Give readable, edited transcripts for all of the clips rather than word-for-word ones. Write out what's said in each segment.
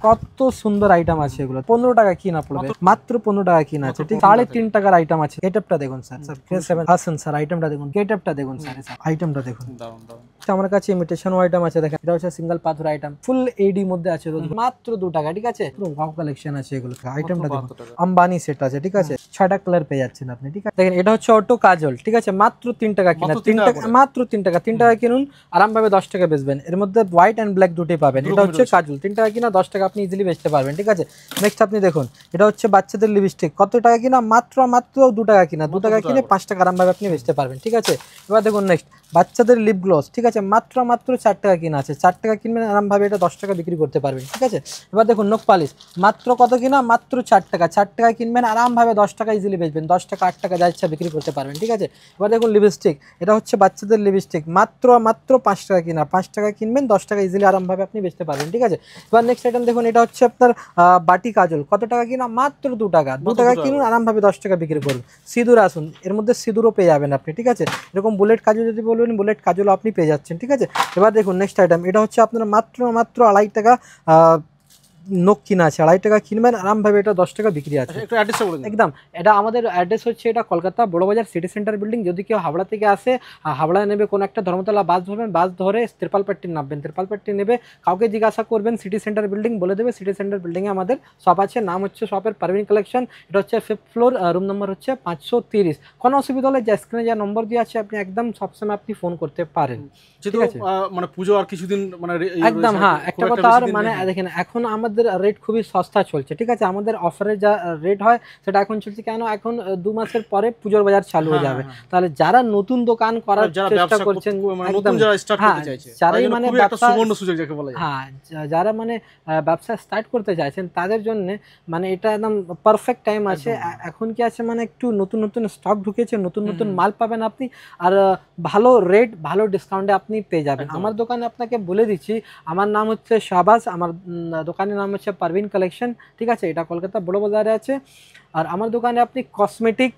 কত সুন্দর আইটেম আছে এগুলো। 15 টাকা কিনা পড়বে, মাত্র 15 টাকা কিনা আছে, ঠিক 3.5 টাকার আইটেম আছে। গেটআপটা দেখুন স্যার, স্যার আসেন স্যার, আইটেমটা দেখুন, গেটআপটা দেখুন স্যার, আইটেমটা দেখুন। আমার কাছে ইমিটেশন আইটেম আছে, দেখেন এটা হচ্ছে সিঙ্গেল পাথর আইটেম, ফুল এডি মধ্যে আছে, মাত্র 2 টাকা, ঠিক আছে। পুরো ওয়াও কালেকশন আছে এগুলো। আইটেমটা দেখুন, আম্বানি সেট আছে, ঠিক আছে, 6টা কালার পেয়ে যাচ্ছেন আপনি, ঠিক আছে। দেখেন এটা হচ্ছে অটো কাজল, ঠিক আছে, মাত্র 3 টাকা কিনা, 3 টাকা, মাত্র 3 টাকা, 3 টাকা কিনুন, আরামভাবে 10 টাকা বেচবেন। এর মধ্যে হোয়াইট এন্ড ব্ল্যাক দুটোই পাবেন। এটা হচ্ছে কাজল, 3 টাকা কিনা, 10 টাকা আপনি ইজিলি বেচতে পারবেন, ঠিক আছে। নেক্সট আপনি দেখুন, এটা হচ্ছে বাচ্চাদের লিপস্টিক, কত টাকা কিনা, মাত্র 2 টাকা কিনা, 2 টাকা কিনে 5 টাকা আরামভাবে আপনি বেচতে পারবেন, ঠিক আছে। এবার দেখুন নেক্সট বাচ্চাদের লিপ গ্লস, ঠিক আছে, মাত্র 4 টাকা কিনা আছে, 4 টাকা কিনবেন আরামভাবে এটা 10 টাকা বিক্রি করতে পারবেন, ঠিক আছে। এবার দেখুন নখ পালিশ, মাত্র কত কিনা, মাত্র 4 টাকা, 4 টাকা কিনবেন আরামভাবে 10 টাকা ইজিলি বেচবেন, 10 টাকা 8 টাকা যা ইচ্ছা বিক্রি করতে পারবেন, ঠিক আছে। এবার দেখুন লিপস্টিক, এটা হচ্ছে বাচ্চাদের লিপস্টিক, মাত্র 5 টাকা কিনা, 5 টাকা কিনবেন 10 টাকা ইজিলি আরামভাবে আপনি বেচতে পারবেন, ঠিক আছে। এবার নেক্সট আইটেম দেখুন, এটা হচ্ছে আপনার বাটি কাজল, কত টাকা কিনা, মাত্র 2 টাকা, 2 টাকা কিনুন আরামভাবে 10 টাকা বিক্রি করুন। সিঁদুর আসুন, এর মধ্যে সিঁদুরও পেয়ে যাবেন আপনি, ঠিক আছে। এরকম বুলেট কাজল যদি বলবেন, বুলেট কাজলও আপনি পেয়ে যাচ্ছেন, ঠিক আছে। এবার দেখুন নেক্সট আইটেম, এটা হচ্ছে আপনার মাত্র 2.5 টাকা নখ কিনা আছে, 2.5 টাকা কিনবেন আরামভাবে এটা 10 টাকা বিক্রি আছে। একদম, এটা আমাদের অ্যাড্রেস হচ্ছে এটা Kolkata Burrabazar city centre building. যদি কেউ হাওড়া থেকে আসে, হাওড়া নেবে কোনো একটা ধর্মতলা বাস ধরবেন, বাস ধরে ত্রিপালপাট্টি নামবেন, ত্রিপালপাট্টি নেবে কাউকে জিজ্ঞাসা করবেন সিটি সেন্টার বিল্ডিং, বলে দেবে সিটি সেন্টার বিল্ডিংয়ে আমাদের শপ আছে, নাম হচ্ছে শপের পারভিন কালেকশন। এটা হচ্ছে 5th ফ্লোর, রুম নম্বর হচ্ছে 530। কোনো অসুবিধা হলে যে স্ক্রিনে যা নম্বর দিয়ে আছে আপনি একদম সবসময় আপনি ফোন করতে পারেন, ঠিক আছে। মানে পুজো আর কিছুদিন মানে একদম, হ্যাঁ, একটা কথা আর মানে দেখেন এখন আমাদের রেট খুবই সস্তা চলছে, ঠিক আছে। আমাদের অফারে যা রেট হয় সেটা এখন চলছে, কেন এখন 2 মাসের পরে পুজোর বাজার চালু হয়ে যাবে। তাহলে যারা নতুন দোকান করার চেষ্টা করছেন, একদম, যারাই মানে যারা মানে ব্যবসা স্টার্ট করতে চাইছেন তাদের জন্য মানে এটা একদম পারফেক্ট টাইম আছে। এখন কি আছে মানে একটু নতুন নতুন স্টক ঢুকেছে, নতুন নতুন মাল পাবেন আপনি, আর ভালো রেট ভালো ডিসকাউন্টে আপনি পেয়ে যাবেন। আমার দোকানে আপনাকে বলে দিচ্ছি, আমার নাম হচ্ছে শাহবাজ, আমার দোকানের নাম হচ্ছে পারভিন কালেকশন, ঠিক আছে। এটা কলকাতা বড় বাজারে আছে। আর আমার দোকানে আপনি cosmetic,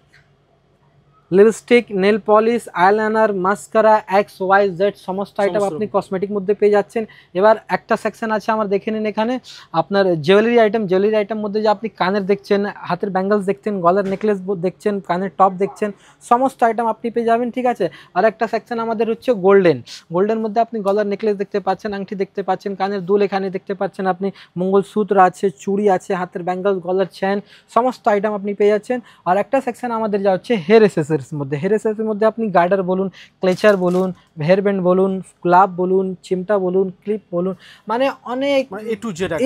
lipstick, nail polish, eyeliner, mascara, XYZ সমস্ত আইটেম আপনি কসমেটিক মধ্যে পেয়ে যাচ্ছেন। এবার একটা সেকশন আছে আমার, দেখে নিন এখানে আপনার জুয়েলারি আইটেম। জুয়েলারি আইটেম মধ্যে যে আপনি কানের দেখছেন, হাতের ব্যাঙ্গলস দেখছেন, গলার নেকলেস দেখছেন, কানের টপ দেখছেন, সমস্ত আইটেম আপনি পেয়ে যাবেন, ঠিক আছে। আর একটা সেকশন আমাদের হচ্ছে গোল্ডেন। গোল্ডের মধ্যে আপনি গলার নেকলেস দেখতে পাচ্ছেন, আংটি দেখতে পাচ্ছেন, কানের দুল এখানে দেখতে পাচ্ছেন আপনি, মঙ্গলসূত্র আছে, চুড়ি আছে, হাতের ব্যাঙ্গলস, গলার চেন, সমস্ত আইটেম আপনি পেয়ে যাচ্ছেন। আর একটা সেকশন আমাদের যা হচ্ছে হেয়ার এসেসরিজ মধ্যে, হেয়ার এসেসরিজের মধ্যে আপনি গার্ডার বলুন, ক্লেচার বলুন, হেয়ার ব্যান্ড বলুন, ক্লাব বলুন, চিমটা বলুন, ক্লিপ বলুন, মানে অনেক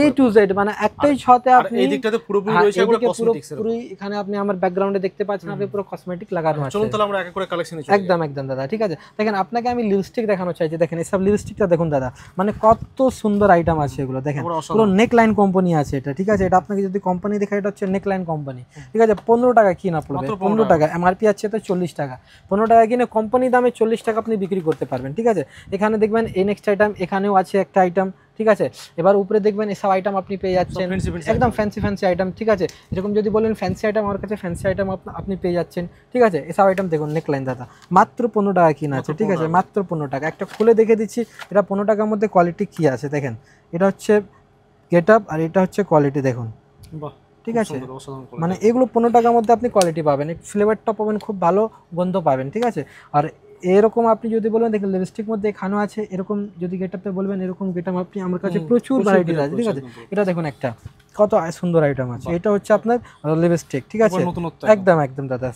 A to Z মানে একটাই ছতে আপনি এইদিকটাতে পুরোপুরি রয়েছে এগুলো কসমেটিক্স এর। পুরো এখানে আপনি আমার ব্যাকগ্রাউন্ডে দেখতে পাচ্ছেন আপনি পুরো কসমেটিক লাগানো আছে। চলুন তাহলে আমরা এক এক করে কালেকশনে চলে যাই। একদম একদম দাদা, ঠিক আছে। দেখেন আপনাকে আমি লিপস্টিক দেখানো চাইছি, দেখেন এই সব লিপস্টিকটা দেখুন দাদা, মানে কত সুন্দর আইটেম আছে এগুলো। দেখেন পুরো নেকলাইন কোম্পানি আছে এটা, ঠিক আছে। এটা আপনাকে যদি কোম্পানি দেখায়, এটা হচ্ছে নেকলাইন কোম্পানি, ঠিক আছে। 15 টাকা কিনা পড়বে, 15 টাকা, এমআরপি আছে তো 40 টাকা, 15 টাকা কিনে কোম্পানি দামে 40 টাকা আপনি বিক্রি করতে পারবেন, ঠিক আছে। এখানে দেখবেন এই নেক্সট আইটেম, এখানেও আছে একটা আইটেম, ঠিক আছে। এবার উপরে দেখবেন এসব আইটেম আপনি পেয়ে যাচ্ছেন, একদম ফ্যান্সি ফ্যান্সি আইটেম, ঠিক আছে। এরকম যদি বলেন ফ্যান্সি আইটেম, আমার কাছে ফ্যান্সি আইটেম আপনি পেয়ে যাচ্ছেন, ঠিক আছে। এসব আইটেম দেখুন নেকলাইন দাদা, মাত্র 15 টাকা কিনা আছে, ঠিক আছে, মাত্র 15 টাকা। একটা খুলে দেখে দিচ্ছি এটা 15 টাকার মধ্যে কোয়ালিটি কি আছে। দেখেন এটা হচ্ছে গেট আপ, আর এটা হচ্ছে কোয়ালিটি, দেখুন, ঠিক আছে। মানে এগুলো 15 টাকার মধ্যে আপনি কোয়ালিটি পাবেন, ফ্লেভারটা পাবেন, খুব ভালো গন্ধ পাবেন, ঠিক আছে। আর এরকম আপনি যদি বলেন, দেখেন লিপস্টিক মধ্যে এখানেও আছে, এরকম যদি গেটআপে বলবেন এরকম গেটআপ আপনি আমার কাছে প্রচুর ভ্যারাইটিস আছে, ঠিক আছে। এটা দেখুন একটা কত সুন্দর আইটেম আছে, এটা হচ্ছে আপনার লিপস্টিক, ঠিক আছে। একদম একদম দাদা,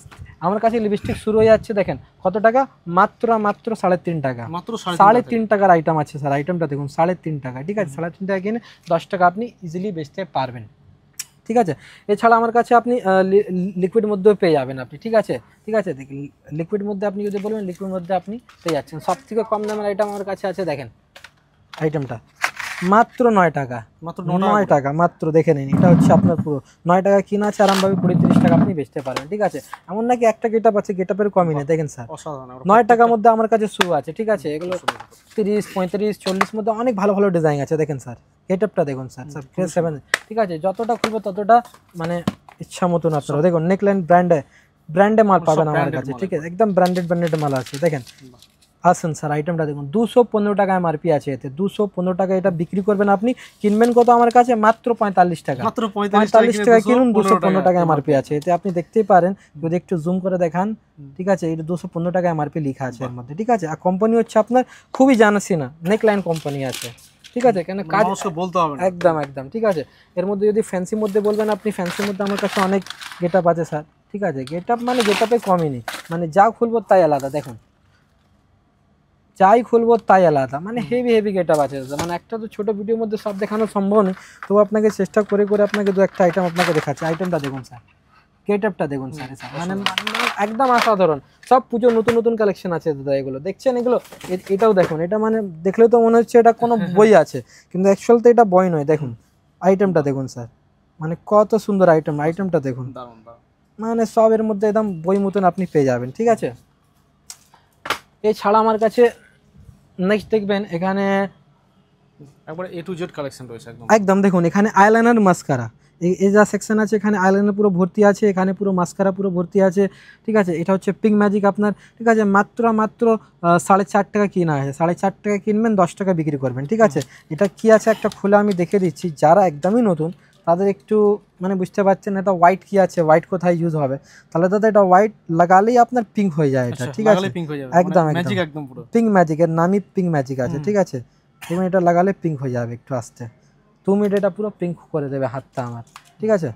আমার কাছে লিপস্টিক শুরু হয়ে যাচ্ছে, দেখেন কত টাকা, মাত্র 3.5 টাকা, মাত্র 3.5 টাকার আইটেম আছে স্যার। আইটেমটা দেখুন 3.5 টাকা, ঠিক আছে। 3.5 টাকা কিনে 10 টাকা আপনি ইজিলি বেচতে পারবেন, ঠিক আছে। এছাড়া আমার কাছে আপনি লিকুইড মধ্যেও পেয়ে যাবেন আপনি, ঠিক আছে, ঠিক আছে। দেখুন লিকুইড মধ্যে আপনি যদি বলবেন, লিকুইড মধ্যে আপনি পেয়ে যাচ্ছেন। সব থেকে কম দামের আইটেম আমার কাছে আছে, দেখেন আইটেমটা মাত্র 9 টাকা, মাত্র 9 টাকা, মাত্র দেখে নিন। এটা হচ্ছে আপনার পুরো 9 টাকা কিনা আছে, আরামভাবে 20-30 টাকা আপনি বেচতে পারবেন, ঠিক আছে। এমন নাকি একটা গেটআপ আছে, গেটআপের কমই নেই, দেখেন স্যার 9 টাকার মধ্যে আমার কাছে শু আছে, ঠিক আছে। এগুলো 30, 35, 40 মধ্যে অনেক ভালো ভালো ডিজাইন আছে, দেখেন স্যার গেটআপটা দেখুন স্যার, স্যার গ্রেড 7, ঠিক আছে। যতটা খুলবো ততটা মানে ইচ্ছা মতন আপনারা দেখুন, নেকলাইন ব্র্যান্ডে মাল পাবেন আমার কাছে, ঠিক আছে। একদম ব্র্যান্ডেড মাল আছে, দেখেন। আসুন স্যার, আইটেমটা দেখুন 215 টাকা এমআরপি আছে, এতে 215 টাকা এটা বিক্রি করবেন আপনি, কিনবেন কত আমার কাছে মাত্র 45 টাকা, মাত্র 45 টাকা কিনুন, 215 215 টাকা এমআরপি আছে এতে, আপনি দেখতেই পারেন যদি একটু জুম করে দেখান, ঠিক আছে, এটা 215 টাকা এমআরপি লেখা আছে এর মধ্যে, ঠিক আছে। আর কোম্পানি হচ্ছে আপনার খুবই জানাশোনা নেকলাইন কোম্পানি আছে, ঠিক আছে, কেন কাজ মানুষকে বলতে হবে না। একদম একদম, ঠিক আছে। এর মধ্যে যদি ফ্যান্সি মধ্যে বলবেন আপনি, ফ্যান্সির মধ্যে আমার কাছে অনেক গেটআপ আছে স্যার, ঠিক আছে, গেটআপ মানে গেটআপে কমই নেই, মানে যা খুলবো তাই আলাদা, দেখুন যাই খুলবো তাই আলাদা, মানে হেভি হেভি গেটআপ আছে দাদা, মানে একটা তো ছোট ভিডিওর মধ্যে সব দেখানো সম্ভব নয়, তো আপনাকে চেষ্টা করে করে আপনাকে দু একটা আইটেম আপনাকে দেখাচ্ছি। আইটেমটা দেখুন স্যার, গেটআপটা দেখুন স্যার, মানে একদম অসাধারণ, সব পুজো নতুন নতুন কালেকশন আছে দাদা, এগুলো দেখছেন, এগুলো এটাও দেখুন, এটা মানে দেখলে তো মনে হচ্ছে এটা কোনো বই আছে, কিন্তু অ্যাকচুয়াল তো এটা বই নয়, দেখুন আইটেমটা দেখুন স্যার, মানে কত সুন্দর আইটেম, আইটেমটা দেখুন, দারুণ দারুণ। মানে সব এর মধ্যে একদম বই মতন আপনি পেয়ে যাবেন, ঠিক আছে। এছাড়া আমার কাছে নেক্সট দেখবেন এখানে একবারে A to Z কালেকশন রয়েছে একদম। একদম দেখুন, এখানে আইলাইনার মাস্কারা, এই যা সেকশন আছে এখানে আইলাইনার পুরো ভর্তি আছে, এখানে পুরো মাস্কারা পুরো ভর্তি আছে, ঠিক আছে। এটা হচ্ছে পিঙ্ক ম্যাজিক আপনার, ঠিক আছে, মাত্র 4.5 টাকা কিনা আছে, 4.5 টাকা কিনবেন, 10 টাকা বিক্রি করবেন, ঠিক আছে। এটা কি আছে একটা খুলে আমি দেখে দিচ্ছি, যারা একদমই নতুন তাদের একটু মানে বুঝতে পারছেন এটা হোয়াইট কি আছে, হোয়াইট কোথায় ইউজ হবে, তাহলে দাদা এটা হোয়াইট লাগালেই আপনার পিঙ্ক হয়ে যায় এটা, ঠিক আছে, পিঙ্ক হয়ে যাবে, একদম ম্যাজিক একদম পুরো পিঙ্ক ম্যাজিক, এর নামই পিঙ্ক ম্যাজিক আছে, ঠিক আছে। তুমি এটা লাগালে পিঙ্ক হয়ে যাবে একটু আস্তে, 2 মিনিট এটা পুরো পিঙ্ক করে দেবে হাতটা আমার, ঠিক আছে।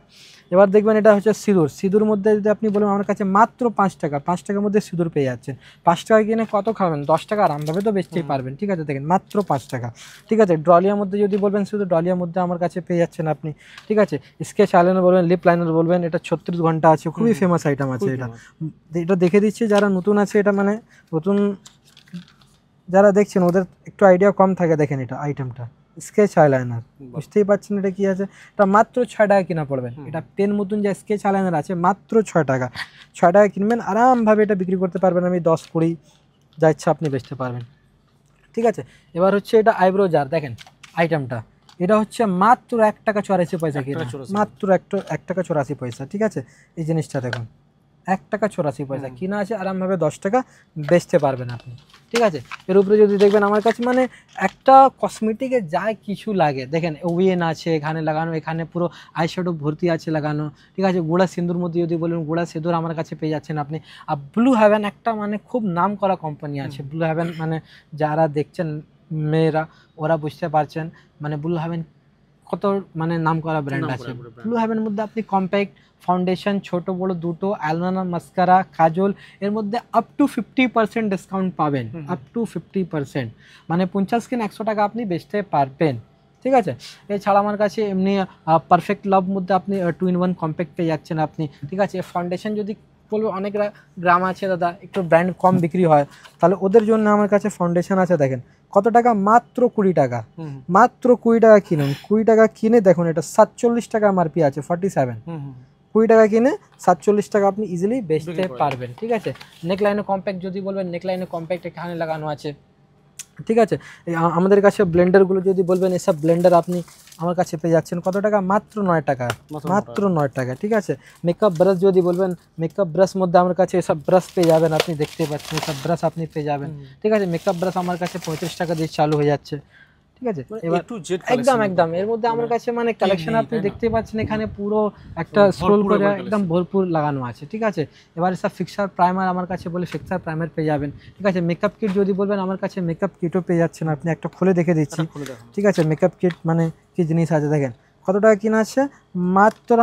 এবার দেখবেন এটা হচ্ছে সিঁদুর, সিঁদুর মধ্যে যদি আপনি বলেন আমার কাছে মাত্র 5 টাকা, 5 টাকার মধ্যে সিঁদুর পেয়ে যাচ্ছেন, 5 টাকা কিনে কত খাবেন, 10 টাকা আরামভাবে তো বেচতেই পারবেন, ঠিক আছে, দেখেন মাত্র 5 টাকা, ঠিক আছে। ড্রলিয়ার মধ্যে যদি বলবেন শুধু ড্রলিয়ার মধ্যে আমার কাছে পেয়ে যাচ্ছেন আপনি, ঠিক আছে। স্কেচ আইলাইনার বলবেন, লিপ লাইনার বলবেন, এটা 36 ঘন্টা আছে, খুবই ফেমাস আইটেম আছে এটা, এটা দেখে দিচ্ছি যারা নতুন আছে, এটা মানে নতুন যারা দেখছেন ওদের একটু আইডিয়া কম থাকে, দেখেন এটা আইটেমটা স্কেচ আইলাইনার, বুঝতেই পারছেন এটা কি আছে, এটা মাত্র 6 টাকা কিনা পড়বেন, এটা পেন মতন যে স্কেচ আইলাইনার আছে মাত্র 6 টাকা, 6 টাকা কিনবেন, আরামভাবে এটা বিক্রি করতে পারবেন, আমি 10-20 যা ইচ্ছা আপনি বেচতে পারবেন, ঠিক আছে। এবার হচ্ছে এটা আইব্রো জার, দেখেন আইটেমটা, এটা হচ্ছে মাত্র 1 টাকা 84 পয়সা কিনা, মাত্র 1 টাকা 84 পয়সা, ঠিক আছে। এই জিনিসটা দেখুন 1 টাকা 84 পয়সা কিনা আছে, আরামভাবে 10 টাকা বেচতে পারবেন আপনি, ঠিক আছে। এর উপরে যদি দেখবেন আমার কাছে মানে একটা কসমেটিকে যা কিছু লাগে, দেখেন ওয়েন আছে এখানে লাগানো, এখানে পুরো আইশ্যাডো ভর্তি আছে লাগানো, ঠিক আছে। গুঁড়া সিঁদুর মধ্যে যদি বলেন গুঁড়া সিঁদুর আমার কাছে পেয়ে যাচ্ছেন আপনি। আর ব্লু হেভেন একটা মানে খুব নাম করা কোম্পানি আছে, ব্লু হেভেন মানে যারা দেখছেন মেয়েরা ওরা বুঝতে পারছেন, মানে ব্লু হেভেন কত মানে নাম করা ব্র্যান্ড আছে। ব্লু হেভেনের মধ্যে আপনি কম্প্যাক্ট ফাউন্ডেশন ছোট বড় দুটো, আইলাইনার, মাস্কারা, কাজল, এর মধ্যে আপ টু 50% ডিসকাউন্ট পাবেন, আপ টু 50%, মানে 50 কিনা 100 টাকা আপনি বেচতে পারবেন, ঠিক আছে। এছাড়া আমার কাছে এমনি পারফেক্ট লাভ মধ্যে আপনি 2-in-1 কম্প্যাক্ট পেয়ে যাচ্ছেন আপনি, ঠিক আছে। ফাউন্ডেশন যদি বলবো অনেক গ্রাম আছে দাদা, একটু ব্র্যান্ড কম বিক্রি হয়, তাহলে ওদের জন্য আমার কাছে ফাউন্ডেশন আছে, দেখেন কত টাকা, মাত্র 20 টাকা, মাত্র 20 টাকা কিনুন, 20 টাকা কিনে দেখুন এটা 47 টাকা এমআরপি আছে, 47, 20 টাকা কিনে 47 টাকা আপনি ইজিলি বেচতে পারবেন, ঠিক আছে। নেকলাইনে কম্প্যাক্ট যদি বলবেন, নেকলাইনে কম্প্যাক্ট এখানে লাগানো আছে, ঠিক আছে। আমাদের কাছে ব্লেন্ডারগুলো যদি বলবেন, এসব ব্লেন্ডার আপনি আমার কাছে পেয়ে যাচ্ছেন কত টাকা, মাত্র 9 টাকা, মাত্র 9 টাকা, ঠিক আছে। মেকআপ ব্রাশ যদি বলবেন, মেকআপ ব্রাশ মধ্যে আমার কাছে এসব ব্রাশ পেয়ে যাবেন, আপনি দেখতে পাচ্ছেন এসব ব্রাশ আপনি পেয়ে যাবেন, ঠিক আছে। মেকআপ ব্রাশ আমার কাছে 35 টাকা দিয়ে চালু হয়ে যাচ্ছে, ঠিক আছে। এবার একদম একদম এর মধ্যে আমার কাছে মানে কালেকশন আপনি দেখতে পাচ্ছেন, এখানে পুরো একটা স্ক্রল করে একদম ভরপুর লাগানো আছে, ঠিক আছে। এবার সব ফিক্সার প্রাইমার আমার কাছে বলে ফিক্সার প্রাইমার পেয়ে যাবেন, ঠিক আছে। মেকআপ কিট যদি বলবেন আমার কাছে মেকআপ কিটও পেয়ে যাচ্ছেন আপনি, একটা খুলে দেখে দিচ্ছি, ঠিক আছে। মেকআপ কিট মানে কি জিনিস আছে দেখেন, কত টাকা কিনা আছে, মাত্র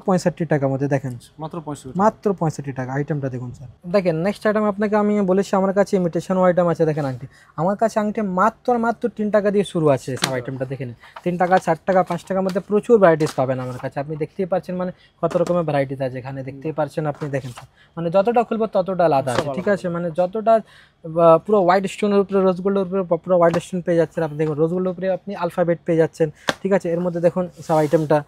65 টাকার মধ্যে, দেখেন মাত্র 65 টাকা। আইটেমটা দেখুন স্যার, দেখেন নেক্সট আইটেম আপনাকে আমি বলেছি আমার কাছে ইমিটেশন আইটেম আছে, দেখেন আংটি, আমার কাছে আংটি মাত্র 3 টাকা দিয়ে শুরু আছে, সব আইটেমটা দেখেন 3 টাকা, 4 টাকা, 5 টাকার মধ্যে প্রচুর ভ্যারাইটিস পাবেন আমার কাছে, আপনি দেখতেই পাচ্ছেন মানে কত রকমের ভ্যারাইটিস আছে এখানে, দেখতেই পাচ্ছেন আপনি, দেখেন মানে যতটা খুলবো ততটা আলাদা আছে, ঠিক আছে। মানে যতটা পুরো হোয়াইট স্টোনের উপরে, রোজ গোল্ডের উপরে পুরো হোয়াইট স্টোন পেয়ে যাচ্ছেন আপনি, দেখুন রোজ গোল্ডের উপরে আপনি আলফাবেট পেয়ে যাচ্ছেন, ঠিক আছে। এর মধ্যে দেখুন সব আইটেমটা,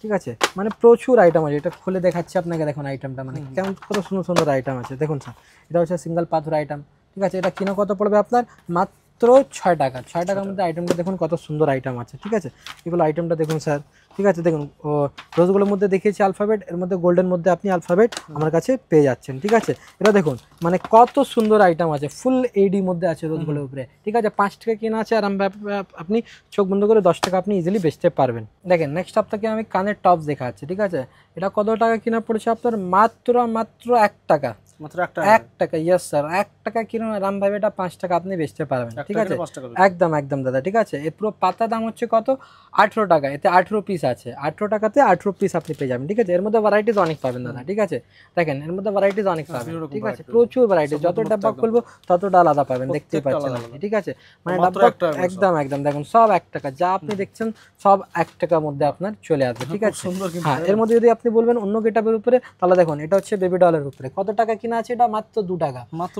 ঠিক আছে, মানে প্রচুর আইটেম আছে, এটা খুলে দেখাচ্ছি আপনাকে, দেখুন আইটেমটা মানে কেমন কত সুন্দর সুন্দর আইটেম আছে, দেখুন স্যার এটা হচ্ছে সিঙ্গেল পাথর আইটেম, ঠিক আছে। এটা কিনা কত পড়বে আপনার, মাত্র মাত্র 6 টাকা। 6 টাকার মধ্যে আইটেমটা দেখুন কত সুন্দর আইটেম আছে, ঠিক আছে। এগুলো আইটেমটা দেখুন স্যার, ঠিক আছে। দেখুন রোজগুলোর মধ্যে দেখিয়েছি অ্যালফাবেট, এর মধ্যে গোল্ডেন মধ্যে আপনি অ্যালফাবেট আমার কাছে পেয়ে যাচ্ছেন, ঠিক আছে। এটা দেখুন মানে কত সুন্দর আইটেম আছে, ফুল এইডি মধ্যে আছে রোজগুলোর উপরে, ঠিক আছে। 5 টাকা কেনা আছে আর আপনি চোখ বন্ধ করে 10 টাকা আপনি ইজিলি বেচতে পারবেন। দেখেন নেক্সট আপনাকে আমি কানের টপস দেখাচ্ছি, ঠিক আছে। এটা কত টাকা কিনা পড়েছে আপনার? মাত্র 1 টাকা। মাত্র 1 1 টাকা, ইয়েস স্যার, 1 টাকা কিনো আরাম ভাবে এটা 5 টাকা আপনি বেচতে পারবেন, ঠিক আছে। একদম একদম দাদা, ঠিক আছে। এর পুরো পাতা দাম হচ্ছে কত? 18 টাকা। এতে 18 পিস আছে, 18 টাকাতে 18 পিস আপনি পেয়ে যাবেন, ঠিক আছে। এর মধ্যে ভ্যারাইটিস অনেক পাবেন দাদা, ঠিক আছে। দেখেন এর মধ্যে ভ্যারাইটিস অনেক পাবেন, ঠিক আছে, প্রচুর ভ্যারাইটি। যত ডাব্বা খুলবো ততটা আলাদা পাবেন, দেখতেই পাচ্ছেন আপনি, ঠিক আছে। মানে ডাব্বা একদম একদম দেখুন সব 1 টাকা, যা আপনি দেখছেন সব 1 টাকার মধ্যে আপনার চলে আসবে, ঠিক আছে। হ্যাঁ, এর মধ্যে যদি আপনি বলবেন অন্য গেটআপের উপরে, তাহলে দেখুন এটা হচ্ছে বেবি ডলের উপরে, কত টাকা কিনা আছে এটা? মাত্র 2 টাকা। মাত্র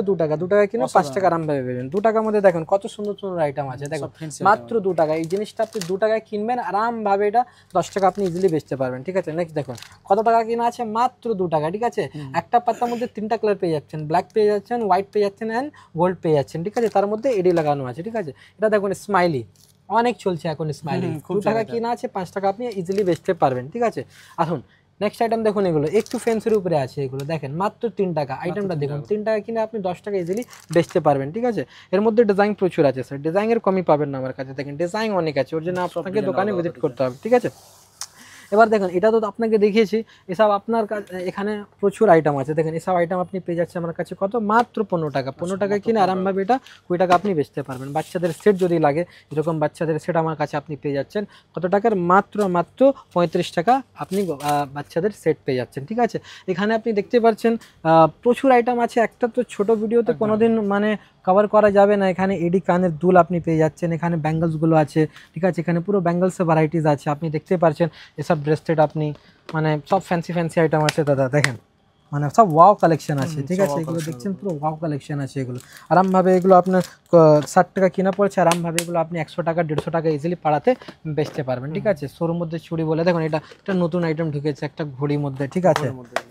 2 টাকা। 2 টাকা কিনে 5 টাকা আরাম ভাবে পাবেন। 2 টাকার মধ্যে দেখুন কত সুন্দর সুন্দর আইটেম আছে, দেখুন মাত্র 2 টাকা। এই জিনিসটা আপনি 2 টাকায় কিনবেন, আরাম ভাবে এটা 10 টাকা আপনি ইজিলি বেচতে পারবেন, ঠিক আছে। নেক্সট দেখুন কত টাকা কিনা আছে? মাত্র 2 টাকা, ঠিক আছে। একটা পাতার মধ্যে 3টা কালার পেয়ে যাচ্ছেন, ব্ল্যাক পেয়ে যাচ্ছেন, হোয়াইট পেয়ে যাচ্ছেন এন্ড গোল্ড পেয়ে যাচ্ছেন, ঠিক আছে। তার মধ্যে এডি লাগানো আছে, ঠিক আছে। এটা দেখুন স্মাইলি অনেক চলছে এখন, স্মাইলি 2 টাকা কিনা আছে, 5 টাকা আপনি ইজিলি বেচতে পারবেন, ঠিক আছে। আসুন নেক্সট আইটেম দেখুন, এগুলো একটু ফ্যান্সির উপরে আছে, এগুলো দেখেন মাত্র 3 টাকা। আইটেমটা দেখুন 3 টাকা কিনে আপনি 10 টাকা ইজিলি বেচতে পারবেন, ঠিক আছে। এর মধ্যে ডিজাইন প্রচুর আছে স্যার, ডিজাইনের কমই পাবেন না আমার কাছে। দেখেন ডিজাইন অনেক আছে, ওর জন্য আপনাকে দোকানে ভিজিট করতে হবে, ঠিক আছে। এবার দেখুন এটা তো আপনাকে দেখিয়েছি, এসব আপনার এখানে প্রচুর আইটেম আছে। দেখেন এসব আইটেম আপনি পেয়ে যাচ্ছেন আমার কাছে কত? মাত্র 15 টাকা। 15 টাকা কিনে আরামভাবে এটা 20 টাকা আপনি বেচতে পারবেন। বাচ্চাদের সেট যদি লাগে, এরকম বাচ্চাদের সেট আমার কাছে আপনি পেয়ে যাচ্ছেন কত টাকার? মাত্র 35 টাকা আপনি বাচ্চাদের সেট পেয়ে যাচ্ছেন, ঠিক আছে। এখানে আপনি দেখতে পাচ্ছেন প্রচুর আইটেম আছে, একটা তো ছোট ভিডিওতে কোনোদিন মানে কভার করা যাবে না। এখানে এডি কানের দুল আপনি পেয়ে যাচ্ছেন, এখানে ব্যাঙ্গলসগুলো আছে, ঠিক আছে। এখানে পুরো ব্যাঙ্গলসের ভ্যারাইটিস আছে, আপনি দেখতে পাচ্ছেন এসব ব্রেসলেট আপনি মানে সব ফ্যান্সি ফ্যান্সি আইটেম আছে দাদা। দেখেন মানে সব ওয়াও কালেকশন আছে, ঠিক আছে। এগুলো দেখছেন পুরো ওয়াও কালেকশন আছে, এগুলো আরামভাবে এগুলো আপনার 60 টাকা কিনা পড়ছে, আরামভাবে এগুলো আপনি 100 টাকা 150 টাকা ইজিলি পাড়াতে বেচতে পারবেন, ঠিক আছে। শোরুম মধ্যে চুড়ি বলে দেখুন এটা একটা নতুন আইটেম ঢুকেছে, একটা ঘড়ির মধ্যে, ঠিক আছে,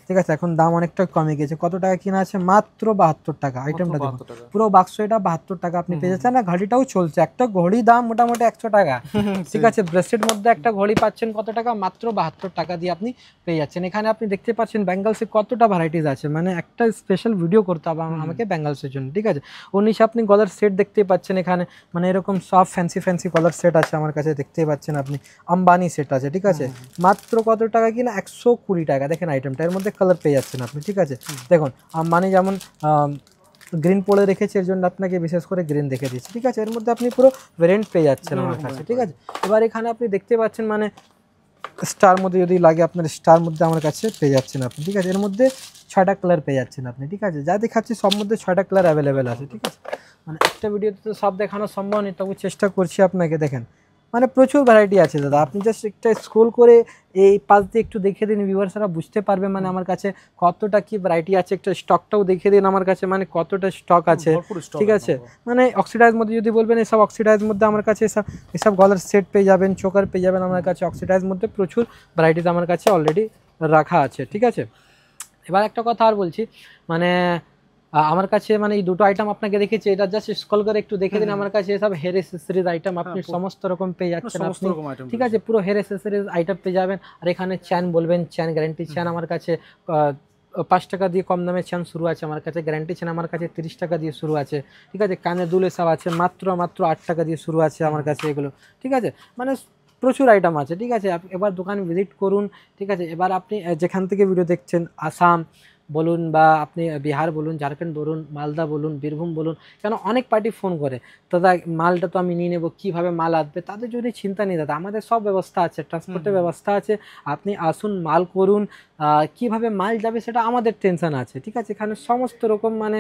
ঠিক আছে। এখন দাম অনেকটা কমে গেছে, কত টাকা কিনা আছে? মাত্র 72 টাকা। আইটেমটা দেখুন পুরো বাক্স এটা 72 টাকা আপনি পেয়ে যাচ্ছেন। না ঘড়িটাও চলছে, একটা ঘড়ি দাম মোটামুটি 100 টাকা, ঠিক আছে। ব্রেসলেট মধ্যে একটা ঘড়ি পাচ্ছেন কত টাকা? মাত্র 72 টাকা দিয়ে আপনি পেয়ে যাচ্ছেন। এখানে আপনি দেখতে পাচ্ছেন ব্যাঙ্গলসে কতটা ভ্যারাইটিস আছে, মানে একটা স্পেশাল ভিডিও করতে হবে আমাকে ব্যাঙ্গলসের জন্য, ঠিক আছে। ওর নিচে আপনি গলার সেট দেখতে পাচ্ছেন, এখানে মানে এরকম সব ফ্যান্সি ফ্যান্সি গলার সেট আছে আমার কাছে, দেখতে পাচ্ছেন আপনি আম্বানি সেট আছে, ঠিক আছে। মাত্র কত টাকা কিনা? 120 টাকা। দেখেন আইটেমটা, এর মধ্যে কালার পেয়ে যাচ্ছেন আপনি, ঠিক আছে। দেখুন আম্বানি যেমন গ্রিন পরে রেখেছে, এর জন্য আপনাকে বিশেষ করে গ্রিন দেখে দিচ্ছি, ঠিক আছে। এর মধ্যে আপনি পুরো ভ্যারিয়েন্ট পেয়ে যাচ্ছেন আমার কাছে, ঠিক আছে। এবার এখানে আপনি দেখতে পাচ্ছেন মানে স্টার মধ্যে যদি লাগে আপনার, স্টার মধ্যে আমার কাছে পেয়ে যাচ্ছেন আপনি, ঠিক আছে। এর মধ্যে 6টা কালার পেয়ে যাচ্ছেন আপনি, ঠিক আছে। যা দেখাচ্ছি সব মধ্যে 6টা কালার অ্যাভেলেবেল আছে, ঠিক আছে। মানে একটা ভিডিওতে তো সব দেখানো সম্ভব নেই, তবু চেষ্টা করছি আপনাকে। দেখেন মানে প্রচুর ভ্যারাইটি আছে দাদা, আপনি জাস্ট একটা স্ক্রল করে এই পাশ দিয়ে একটু দেখে দিন, ভিউয়ার্সরা বুঝতে পারবে মানে আমার কাছে কতটা কি ভ্যারাইটি আছে। একটা স্টকটাও দেখে দিন আমার কাছে, মানে কতটা স্টক আছে, ঠিক আছে। মানে অক্সিডাইজ মধ্যে যদি বলবেন, এসব অক্সিডাইজ মধ্যে আমার কাছে এসব গলার সেট পেয়ে যাবেন, চোকার পেয়ে যাবেন আমার কাছে। অক্সিডাইজ মধ্যে প্রচুর ভ্যারাইটিস আমার কাছে অলরেডি রাখা আছে, ঠিক আছে। এবার একটা কথা আর বলছি, মানে আমার কাছে মানে এই দুটো আইটেম আপনাকে দেখেছি, এটা জাস্ট স্ক্রল করে একটু দেখে দিন আমার কাছে সব হেয়ার অ্যাক্সেসরিজ আইটেম আপনি সমস্ত রকম পেয়ে যাচ্ছেন আপনি, ঠিক আছে। পুরো হেয়ার অ্যাক্সেসরিজ আইটেম পেয়ে যাবেন। আর এখানে চ্যান বলবেন, চ্যান গ্যারান্টি চ্যান আমার কাছে 5 টাকা দিয়ে কম দামে চ্যান শুরু আছে আমার কাছে। গ্যারান্টি চ্যান আমার কাছে 30 টাকা দিয়ে শুরু আছে, ঠিক আছে। কানের দুল সব আছে মাত্র 8 টাকা দিয়ে শুরু আছে আমার কাছে এগুলো, ঠিক আছে। মানে প্রচুর আইটেম আছে, ঠিক আছে। এবার দোকান ভিজিট করুন, ঠিক আছে। এবার আপনি যেখান থেকে ভিডিও দেখছেন, আসাম বলুন বা আপনি বিহার বলুন, ঝাড়খণ্ড বলুন, মালদা বলুন, বীরভূম বলুন, কেন অনেক পার্টি ফোন করে, দাদা মালটা তো আমি নিয়ে নেবো, কীভাবে মাল আসবে, তাদের যদি চিন্তা নেই দাদা, আমাদের সব ব্যবস্থা আছে, ট্রান্সপোর্টের ব্যবস্থা আছে। আপনি আসুন, মাল করুন, কিভাবে মাল যাবে সেটা আমাদের টেনশন আছে, ঠিক আছে। এখানে সমস্ত রকম মানে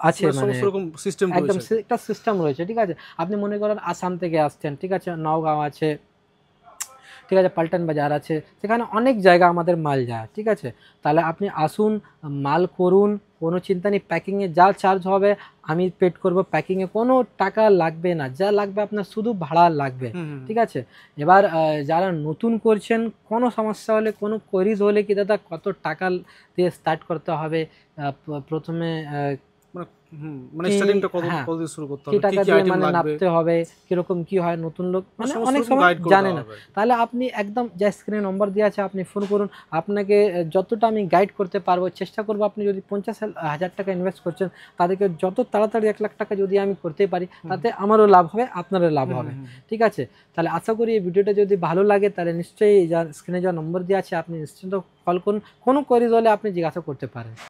আছে, মানে একদম একটা সিস্টেম রয়েছে, ঠিক আছে। আপনি মনে করেন আসাম থেকে আসছেন, ঠিক আছে, নওগাঁও আছে, ঠিক আছে, পাল্টন বাজার আছে, সেখানে অনেক জায়গা আমাদের মাল যায়, ঠিক আছে। তাহলে আপনি আসুন, মাল করুন, কোনো চিন্তা নেই। প্যাকিংয়ে যা চার্জ হবে আমি পেড করব, প্যাকিংয়ে কোনো টাকা লাগবে না, যা লাগবে আপনার শুধু ভাড়া লাগবে, ঠিক আছে। এবার যারা নতুন করছেন, কোনো সমস্যা হলে, কোনো কোয়ারিজ হলে কি দাদা কত টাকা দিয়ে স্টার্ট করতে হবে, প্রথমে মানে কি- স্টার্টিংটা হ্যাঁ, কত দিয়ে শুরু করতে কি হবে, টাকা কি দিয়ে আইটেম মানে লাগবে, নামতে হবে, কিরকম কি হয়, নতুন লোক মানে সমস্ত অনেক রকম সময় গাইড করে জানে দেওয়া না। হবে। তাহলে আপনি একদম যে স্ক্রিনে নম্বর দেওয়া আছে আপনি ফোন করুন, আপনাকে যতটা আমি গাইড করতে পারবো চেষ্টা করবো। আপনি যদি 50,000 টাকা ইনভেস্ট করছেন, তাদেরকে যত তাড়াতাড়ি 1 লাখ টাকা যদি আমি করতে পারি, তাতে আমারও লাভ হবে, আপনারও লাভ হবে। ঠিক আছে, তাহলে আশা করি এই ভিডিওটা যদি ভালো লাগে তাহলে নিশ্চয়ই যা স্ক্রিনে যা নম্বর দেওয়া আছে আপনি নিশ্চিন্ত কল করুন, কোনো কোয়ারিজ হলে আপনি জিজ্ঞাসা করতে পারেন।